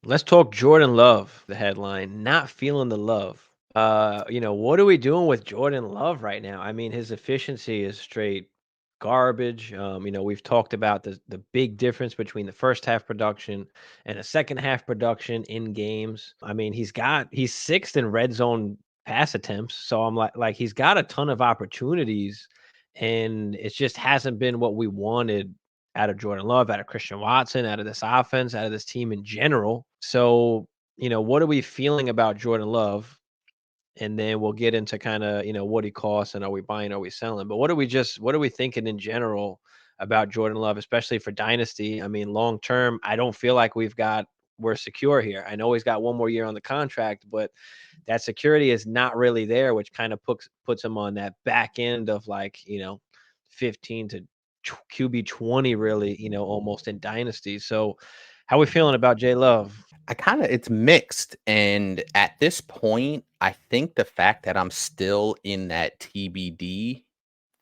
Let's talk Jordan Love, the headline, not feeling the love. What are we doing with Jordan Love right now? I mean, his efficiency is straight garbage. We've talked about the big difference between the first half production and the second half production in games. I mean, he's sixth in red zone pass attempts. So I'm like he's got a ton of opportunities, and it just hasn't been what we wanted out of Jordan Love, out of Christian Watson, out of this offense, out of this team in general. So, what are we feeling about Jordan Love? And then we'll get into kind of, what he costs and are we buying, are we selling? But what are we thinking in general about Jordan Love, especially for Dynasty? I mean, long term, I don't feel like we're secure here. I know he's got one more year on the contract, but that security is not really there, which kind of puts him on that back end of like, 15 to QB 20, really, almost in Dynasty. So, how we feeling about J Love? It's mixed. And at this point, I think the fact that I'm still in that TBD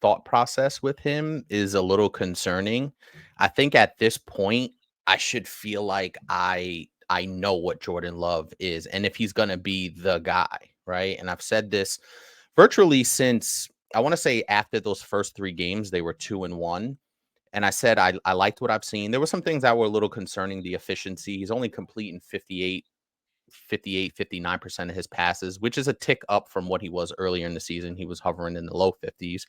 thought process with him is a little concerning. I think at this point, I should feel like I know what Jordan Love is and if he's going to be the guy, right? And I've said this virtually since I want to say after those first 3 games, they were 2-1. And I said I liked what I've seen. There were some things that were a little concerning, the efficiency. He's only completing 59% of his passes, which is a tick up from what he was earlier in the season. He was hovering in the low 50s.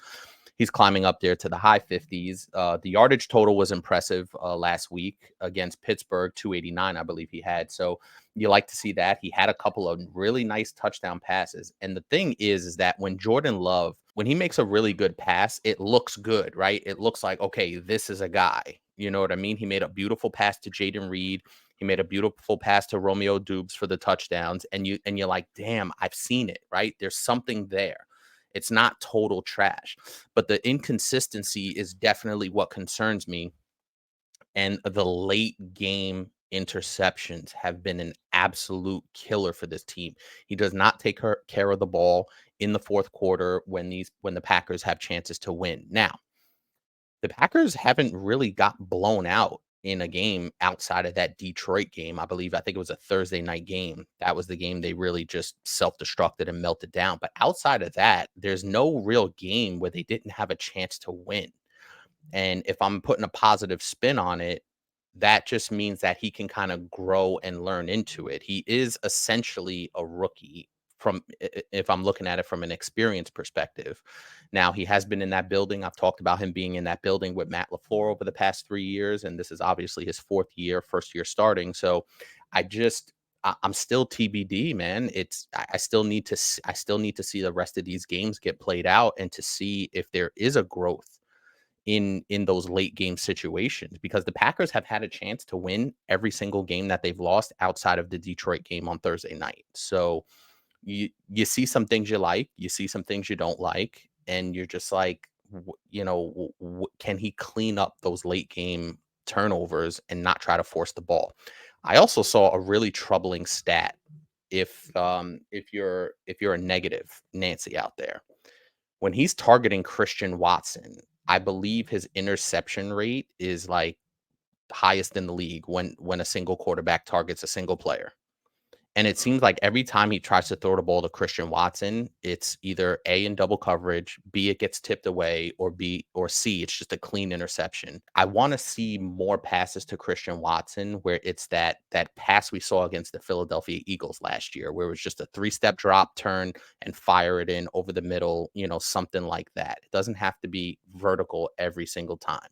He's climbing up there to the high 50s. The yardage total was impressive last week against Pittsburgh, 289, I believe he had. So you like to see that. He had a couple of really nice touchdown passes. And the thing is that when Jordan Love, when he makes a really good pass, it looks good, right? It looks like, okay, this is a guy. You know what I mean? He made a beautiful pass to Jaden Reed. He made a beautiful pass to Romeo Dubes for the touchdowns. And you're like, damn, I've seen it, right? There's something there. It's not total trash, but the inconsistency is definitely what concerns me. And the late game interceptions have been an absolute killer for this team. He does not take care of the ball in the fourth quarter when the Packers have chances to win. Now, the Packers haven't really got blown out in a game outside of that Detroit game. I think it was a Thursday night game. That was the game they really just self-destructed and melted down. But outside of that, there's no real game where they didn't have a chance to win. And if I'm putting a positive spin on it, that just means that he can kind of grow and learn into it. He is essentially a rookie from if I'm looking at it from an experience perspective. Now, he has been in that building. I've talked about him being in that building with Matt LaFleur over the past 3 years, and this is obviously his first year starting. So I'm still TBD, man. I still need to see the rest of these games get played out and to see if there is a growth in those late game situations, because the Packers have had a chance to win every single game that they've lost outside of the Detroit game on Thursday night. So you see some things you like, you see some things you don't like, and you're just like, can he clean up those late game turnovers and not try to force the ball? I also saw a really troubling stat. If you're a negative Nancy out there, when he's targeting Christian Watson, I believe his interception rate is like highest in the league when a single quarterback targets a single player. And it seems like every time he tries to throw the ball to Christian Watson, it's either A, in double coverage, B, it gets tipped away, or C, it's just a clean interception. I want to see more passes to Christian Watson where it's that pass we saw against the Philadelphia Eagles last year, where it was just a 3-step drop, turn, and fire it in over the middle, something like that. It doesn't have to be vertical every single time.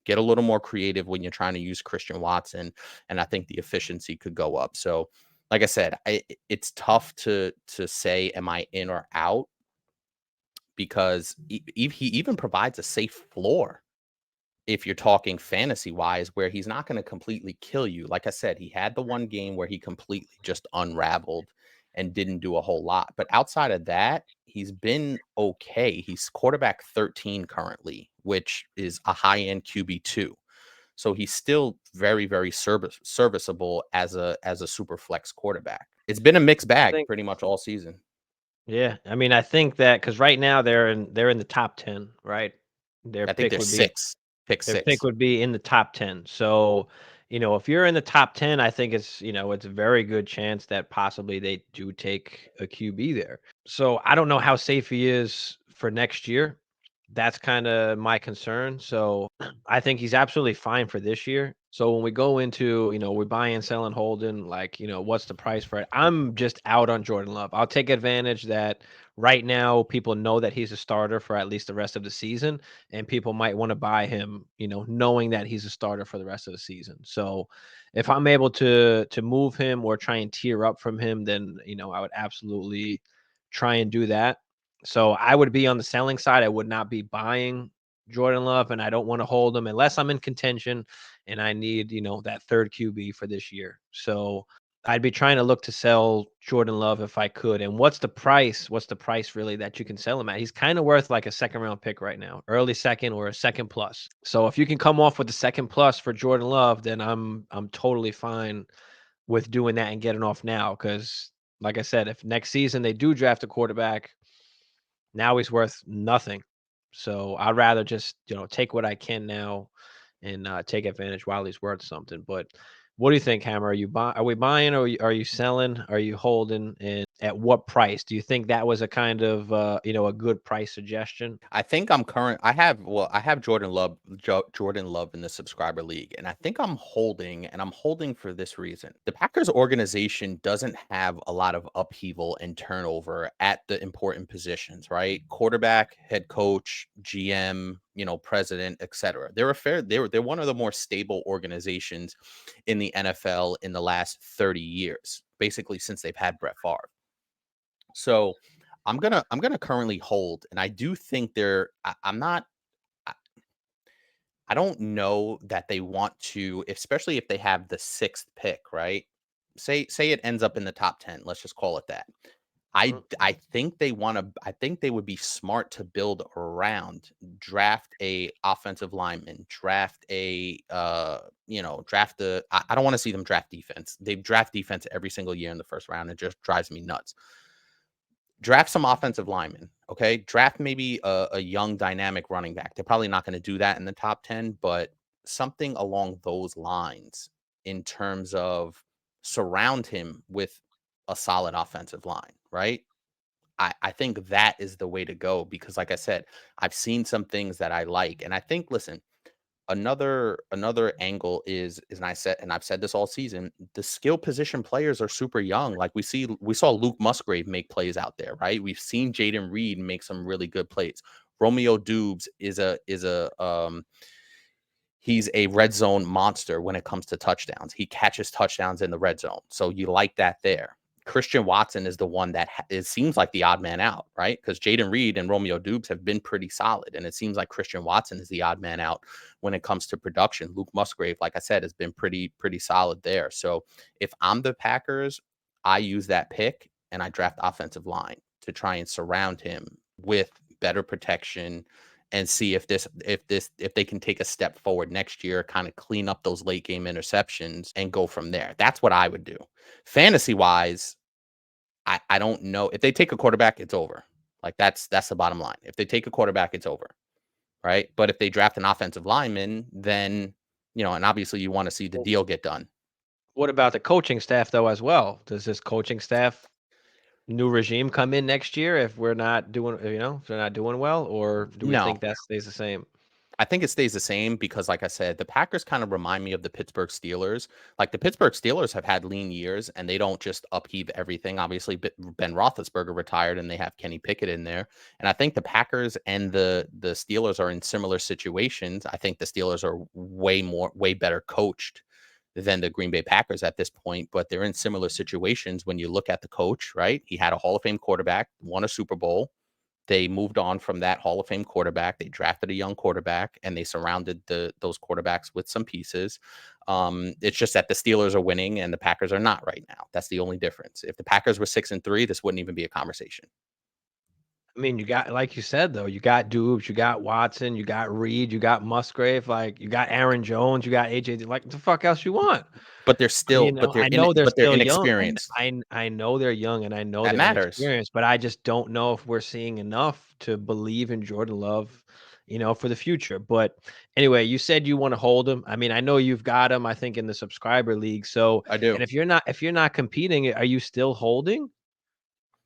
Get a little more creative when you're trying to use Christian Watson, and I think the efficiency could go up. So like I said, it's tough to say, am I in or out? Because he even provides a safe floor if you're talking fantasy wise, where he's not going to completely kill you. Like I said, he had the one game where he completely just unraveled and didn't do a whole lot. But outside of that, he's been okay. He's quarterback 13 currently, which is a high end QB2. So he's still very, very serviceable as a super flex quarterback. It's been a mixed I bag think pretty much all season. Yeah, I mean, I think that because right now they're in the top 10, right? Their I think pick there's would be six, pick their pick six. would be in the top 10. So, if you're in the top 10, I think it's a very good chance that possibly they do take a QB there. So I don't know how safe he is for next year. That's kind of my concern. So I think he's absolutely fine for this year. So when we go into, we're buying, selling, holding, like, what's the price for it? I'm just out on Jordan Love. I'll take advantage that right now people know that he's a starter for at least the rest of the season, and people might want to buy him, knowing that he's a starter for the rest of the season. So if I'm able to move him or try and tier up from him, then I would absolutely try and do that. So I would be on the selling side. I would not be buying Jordan Love, and I don't want to hold him unless I'm in contention and I need, that third QB for this year. So I'd be trying to look to sell Jordan Love if I could. And what's the price? What's the price really that you can sell him at? He's kind of worth like a second round pick right now, early second or a second plus. So if you can come off with the second plus for Jordan Love, then I'm totally fine with doing that and getting off now. Because like I said, if next season they do draft a quarterback, now he's worth nothing. So I'd rather just, take what I can now and take advantage while he's worth something. But what do you think, Hammer? Are we buying, or are you selling? Are you holding? And at what price? Do you think that was a kind of a good price suggestion? I think I have Jordan Love in the subscriber league, and I think I'm holding for this reason. The Packers organization doesn't have a lot of upheaval and turnover at the important positions, right? Quarterback, head coach, GM, president, etc. They're one of the more stable organizations in the NFL in the last 30 years, basically since they've had Brett Favre. So I'm gonna currently hold, and I do think I'm not. I, I don't know that they want to, especially if they have the sixth pick, right? Say it ends up in the top 10. Let's just call it that. Mhm. I think they want to. I think they would be smart to build around, draft a offensive lineman, draft the. I don't want to see them draft defense. They draft defense every single year in the first round. It just drives me nuts. Draft some offensive linemen, okay? Draft maybe a young dynamic running back. They're probably not going to do that in the top 10, but something along those lines in terms of surround him with a solid offensive line, right? I think that is the way to go because, like I said, I've seen some things that I like. And I think, listen, another angle is and I've said this all season, the skill position players are super young. Like we saw Luke Musgrave make plays out there, right? We've seen Jaden Reed make some really good plays. Romeo Dubes is he's a red zone monster when it comes to touchdowns. He catches touchdowns in the red zone. So you like that there. Christian Watson is the one that it seems like the odd man out, right? Because Jaden Reed and Romeo Dubes have been pretty solid. And it seems like Christian Watson is the odd man out when it comes to production. Luke Musgrave, like I said, has been pretty solid there. So if I'm the Packers, I use that pick and I draft offensive line to try and surround him with better protection and see if they can take a step forward next year, kind of clean up those late game interceptions and go from there. That's what I would do. Fantasy wise, I don't know. If they take a quarterback, it's over. Like that's the bottom line. If they take a quarterback, it's over. Right. But if they draft an offensive lineman, then and obviously you want to see the Well, deal get done. what about the coaching staff though as well? Does this coaching staff new regime come in next year if we're not doing, if they're not doing well, or do we No, think that stays the same? I think it stays the same because, like I said, the Packers kind of remind me of the Pittsburgh Steelers. Like the Pittsburgh Steelers have had lean years and they don't just upheave everything. Obviously, Ben Roethlisberger retired and they have Kenny Pickett in there. And I think the Packers and the Steelers are in similar situations. I think the Steelers are way better coached than the Green Bay Packers at this point, but they're in similar situations when you look at the coach, right? He had a Hall of Fame quarterback, won a Super Bowl. They moved on from that Hall of Fame quarterback. They drafted a young quarterback and they surrounded those quarterbacks with some pieces. It's just that the Steelers are winning and the Packers are not right now. That's the only difference. If the Packers were 6-3, this wouldn't even be a conversation. I mean, you got, like you said, though, you got Dubes, you got Watson, you got Reed, you got Musgrave, like you got Aaron Jones, you got AJ. Like, what the fuck else you want? But they're still, I know they're but they're still young. inexperienced. I know they're young, and I know That they're matters. inexperienced, but I just don't know if we're seeing enough to believe in Jordan Love for the future. But anyway, you said you want to hold him. I mean, I know you've got him, I think, in the subscriber league. So, I do. and if you're not competing, are you still holding?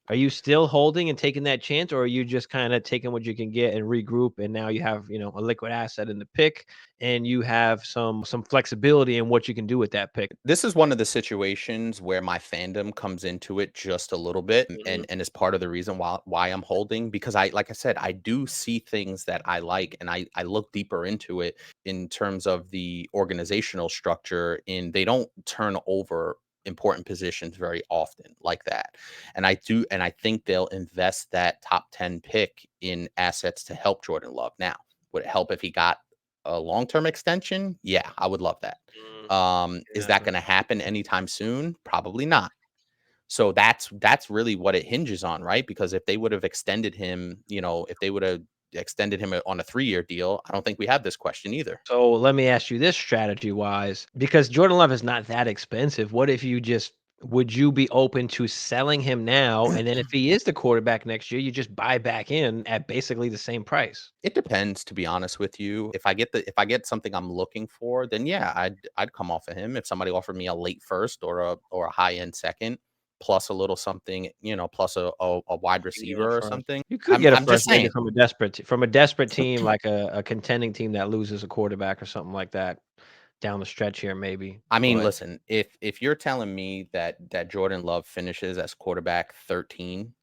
Are you still holding and taking that chance, or are you just kind of taking what you can get and regroup? And now you have, a liquid asset in the pick, and you have some flexibility in what you can do with that pick. This is one of the situations where my fandom comes into it just a little bit, Mhm. and is part of the reason why I'm holding, because I, like I said, I do see things that I like, and I look deeper into it in terms of the organizational structure, and they don't turn over important positions very often like that. And I think they'll invest that top 10 pick in assets to help Jordan Love. Now, would it help if he got a long-term extension? Yeah, I would love that. Mm, Is that yeah. gonna happen anytime soon? Probably not. So that's really what it hinges on, right? Because if they would have extended him, if they would have extended him on a 3-year deal, I don't think we have this question either. So let me ask you this strategy wise, because Jordan Love is not that expensive. What if you just would you be open to selling him now? And then if he is the quarterback next year, you just buy back in at basically the same price. It depends, to be honest with you. If I get something I'm looking for, then yeah, I'd come off of him. If somebody offered me a late first or a high end second, plus a little something, plus a wide You can get a receiver or first. something. You could get a I'm just first maybe saying. from a desperate team, like a contending team that loses a quarterback or something like that down the stretch here, maybe. I mean, But listen, if you're telling me that Jordan Love finishes as quarterback 13,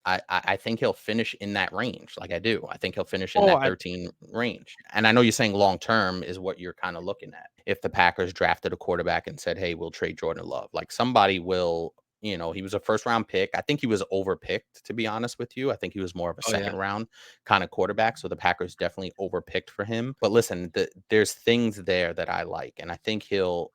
I think he'll finish in that range. Like I do. I think he'll finish in oh, that I 13 range. And I know you're saying long term is what you're kind of looking at. If the Packers drafted a quarterback and said, "Hey, we'll trade Jordan Love," like somebody will. He was a first round pick. I think he was overpicked, to be honest with you. I think he was more of a oh yeah. second round kind of quarterback. So the Packers definitely overpicked for him. But listen, there's things there that I like, and I think he'll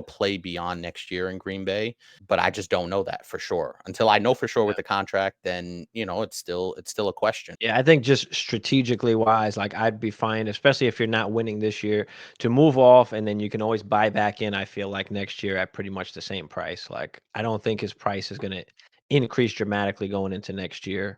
play beyond next year in Green Bay, but I just don't know that for sure. Until I know for sure with the contract, then, it's still a question. Yeah, I think just strategically wise, like I'd be fine, especially if you're not winning this year, to move off and then you can always buy back in. I feel like next year at pretty much the same price. Like I don't think his price is going to increase dramatically going into next year.